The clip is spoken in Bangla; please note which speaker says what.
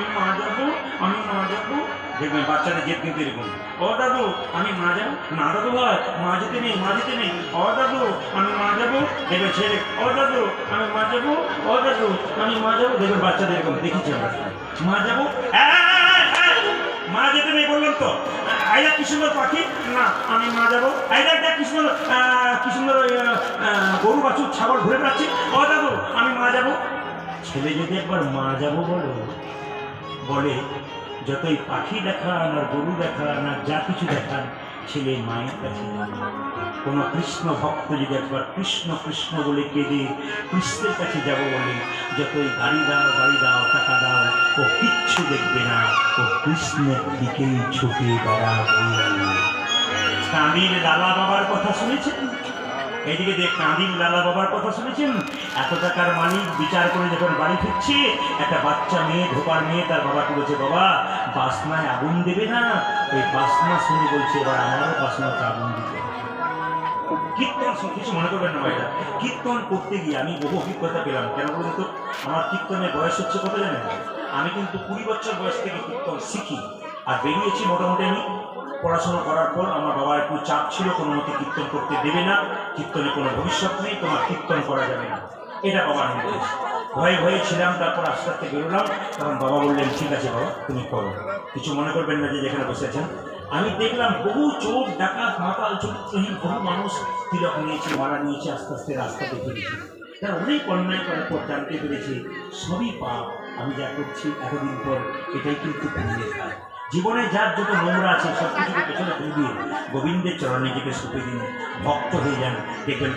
Speaker 1: আমি মা যাবো, আমি মা যাবো। দেখবেন বাচ্চাদের জেদ কিন্তু এরকম, ও দাদু আমি মা যাবো, না দাদু ভাই মা যেতে নেই, মা যেতে নেই, ও দাদু আমি মা যাবো। দেখবে ছেলে, ও দাদু আমি মা যাবো, ও দাদু আমি মা যাবো। দেখবেন বাচ্চাদের এরকম দেখেছি আমরা, মা যাবো, মা যেতে নেই বললাম তো। আইলা কি সুন্দর পাখি, না আমি মা যাবো। আইলা একটা কি সুন্দর কি সুন্দর গরু বাছুর ছাগল ঘুরে বেড়াচ্ছি, ও দাদু আমি মা যাবো। ছেলে যদি একবার মা যাবো বলে, যতই পাখি দেখান আর গরু দেখান আর যা কিছু দেখান, ছেলে মায়ের কাছে কোনো কৃষ্ণ ভক্ত যদি একবার কৃষ্ণ কৃষ্ণ বলে কেঁদে কৃষ্ণের কাছে যাব বলে, যতই গাড়ি দাও টাকা দাও, ও কিচ্ছু দেখবে না, ও কৃষ্ণের দিকেই ছুটে বেড়াবে। কাঁদির লালা বাবার কথা শুনেছেন? এইদিকে দেখ, কাঁদির লালা বাবার কথা শুনেছেন? এত টাকার মালিক বিচার করে যখন বাড়ি ফিরছে, একটা বাচ্চা মেয়ে, ধোপার মেয়ে, তার বাবা বলেছে, বাবা বাসনায় আগুন দেবে না? ওই বাসনা শুনে বলছে, এবার আমারও বাসনাতে আগুন দিতে। কীর্তন কিছু মনে করবেন না ভাইরা, কীর্তন করতে গিয়ে আমি বহু অভিজ্ঞতা পেলাম। কেন বলুন তো? আমার কীর্তনের বয়স হচ্ছে কত জানেন? আমি কিন্তু 20 বছর বয়স থেকে কীর্তন শিখি আর বেরিয়েছি মোটামুটি। আমি পড়াশোনা করার পর আমার বাবার একটু চাপ ছিল, কোনো মতে কীর্তন করতে দেবে না, কীর্তনে কোনো ভবিষ্যৎ নেই, তোমার কীর্তন করা যাবে না, এটা বাবার নির্দেশ। ভয়ে ভয়ে ছিলাম, তারপর আস্তে আস্তে বেরোলাম। তখন বাবা বললেন, ঠিক আছে বাবা তুমি করো, কিছু মনে করবেন না যে যেখানে বসেছেন। আমি দেখলাম বহু চোর ডাকাত মাতাল চরিত্রহীন বহু মানুষ তিলক নিয়েছে, মারা নিয়েছে, আস্তে আস্তে রাস্তাতে ফিরেছে। তারা অনেক অন্যায় করার পর জানতে পেরেছি সবই পাপ। আমি যা করছি এতদিন পর, এটাই কিন্তু পুণ্যের কাজ। জীবনে যার যত নোংরা আছে সব কিছুকে পেছনে ফেলে দিয়ে গোবিন্দের চরণে নিজেকে সুপে দিন, ভক্ত হয়ে যান, দেখবেন